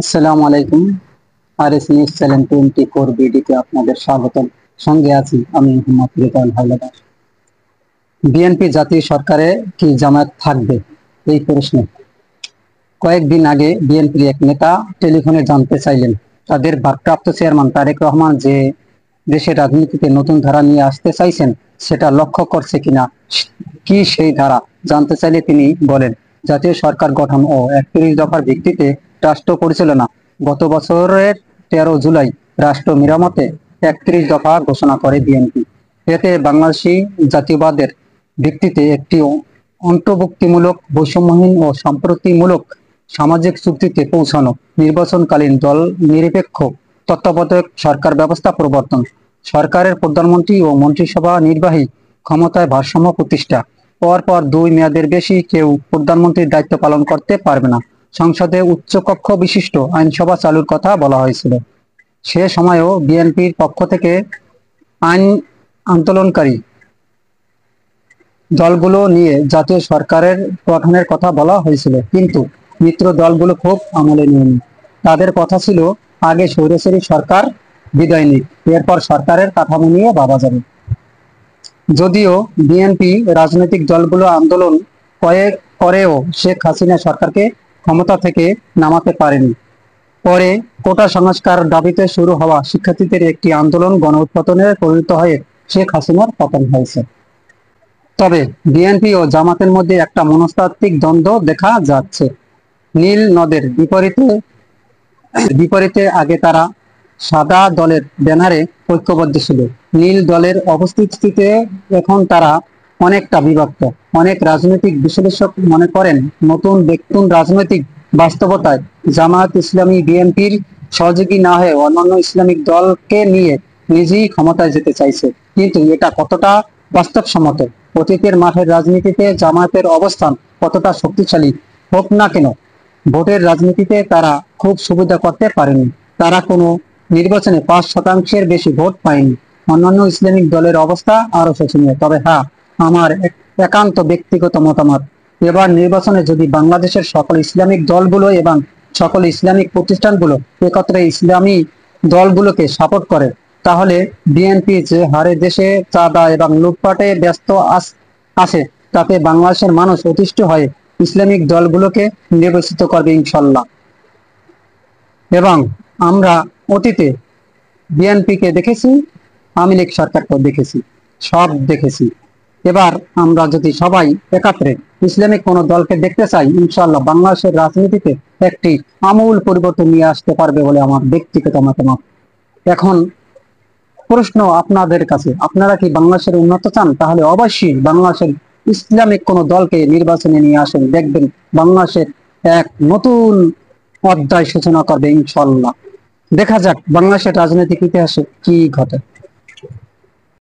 আসসালামু আলাইকুম। RS news channel 24 বিডিতে আপনাদের স্বাগতম। সঙ্গে আছি আমি মোহাম্মদ রেজাউল হাওলাদার। বিএনপি জাতীয় সরকারে কি জামায়াত থাকবে, এই প্রশ্নে কয়েকদিন আগে বিএনপির এক নেতা টেলিফোনে জানতে চাইলেন তাদের ভারপ্রাপ্ত চেয়ারম্যান তারেক রহমান যে দেশের রাজনীতিতে নতুন ধারা নিয়ে আসতে চাইছেন সেটা লক্ষ্য করছে কিনা। কি সেই ধারা জানতে চাইলে তিনি বলেন, জাতীয় সরকার গঠন ও 31 দফার ভিত্তিতে রাষ্ট্র পরিচালনা। গত বছরের 13 জুলাই রাষ্ট্র মেরামতে 31 দফা ঘোষণা করে বিএনপি। এতে বাংলাদেশি জাতীয়বাদের ভিত্তিতে একটি অন্তর্ভুক্তিমূলক, বৈষম্যহীন ও সম্প্রতিমূলক সামাজিক চুক্তিতে পৌঁছানো, নির্বাচনকালীন দল নিরপেক্ষ তত্ত্বাবধায়ক সরকার ব্যবস্থা প্রবর্তন, সরকারের প্রধানমন্ত্রী ও মন্ত্রিসভা নির্বাহী ক্ষমতায় ভারসাম্য প্রতিষ্ঠা, পরপর 2 মেয়াদের বেশি কেউ প্রধানমন্ত্রীর দায়িত্ব পালন করতে পারবে না, সংসদে উচ্চকক্ষ বিশিষ্ট আইনসভা চালুর কথা বলা হয়েছিল। সে সময়েও বিএনপির পক্ষ থেকে আইন আন্দোলনকারী দলগুলো নিয়ে জাতীয় সরকারের গঠনের কথা বলা হয়েছিল, কিন্তু মিত্র দলগুলো খুব আমলে নেয়নি। তাদের কথা ছিল আগে স্বৈরাচারী সরকার বিদায় নিক, এরপর সরকারের কাঠামো নিয়ে ভাবা যাবে। যদিও বিএনপি রাজনৈতিক দলগুলো আন্দোলন করেও শেখ হাসিনা সরকারকে ক্ষমতা থেকে নামাতে পারেনি। পরে কোটা সংস্কার দাবিতে শুরু হওয়া শিক্ষার্থীদের একটি আন্দোলন গণউৎপাদনে পরিণত হয়ে শেখ হাসিনার পতন হয়েছে। তবে বিএনপি ও জামাতের মধ্যে একটা মনস্তাত্ত্বিক দ্বন্দ্ব দেখা যাচ্ছে। নীল নদের বিপরীতে বিপরীতে আগে তারা সাদা দলের ব্যানারে ঐক্যবদ্ধ ছিল। নীল দলের অবস্থিতিতে এখন তারা অনেকটা বিভক্ত। অনেক রাজনৈতিক বিশ্লেষক মনে করেন, নতুন রাজনৈতিক বাস্তবতায় জামায়াত ইসলামী বিএনপির সহযোগী না হয়ে অন্যান্য ইসলামিক দলকে নিয়ে নিজেই ক্ষমতায় যেতে চাইছে। কিন্তু এটা কতটা বাস্তবসম্মত? অতীতের মাঠের রাজনীতিতে জামায়াতের অবস্থান কতটা শক্তিশালী হোক না কেন, ভোটের রাজনীতিতে তারা খুব সুবিধা করতে পারেনি। তারা কোনো নির্বাচনে 5%-এর বেশি ভোট পায়নি। অন্যান্য ইসলামিক দলের অবস্থা আরো শোচনীয়। তবে হ্যাঁ, আমার একান্ত ব্যক্তিগত মতামত, এবার নির্বাচনে যদি বাংলাদেশের সকল ইসলামিক দলগুলো এবং সকল ইসলামিক প্রতিষ্ঠানগুলো একত্রে ইসলামী দলগুলোকে সাপোর্ট করে, তাহলে বিএনপি যে হারে দেশে চাঁদা এবং লুটপাটে ব্যস্ত আছে, তাতে বাংলাদেশের মানুষ অতিষ্ঠ হয়ে ইসলামিক দলগুলোকে নির্বাচিত করবে ইনশাল্লাহ। এবং আমরা অতীতে বিএনপিকে দেখেছি, আওয়ামী লীগ সরকারকেও দেখেছি, সব দেখেছি। এবার আমরা যদি সবাই একাত্রে ইসলামিক কোন দলকে দেখতে চাই, ইনশাল্লাহ বাংলাদেশের রাজনীতিতে একটি আমূল পরিবর্তন নিয়ে আসতে পারবে বলে আমার ব্যক্তিগত মতামত। এখন প্রশ্ন আপনাদের কাছে, আপনারা কি বাংলাদেশের উন্নত চান? তাহলে অবশ্যই বাংলাদেশের ইসলামিক কোন দলকে নির্বাচনে নিয়ে আসেন, দেখবেন বাংলাদেশের এক নতুন অধ্যায় সূচনা করবে ইনশাল্লাহ। দেখা যাক বাংলাদেশের রাজনৈতিক ইতিহাসে কি ঘটে।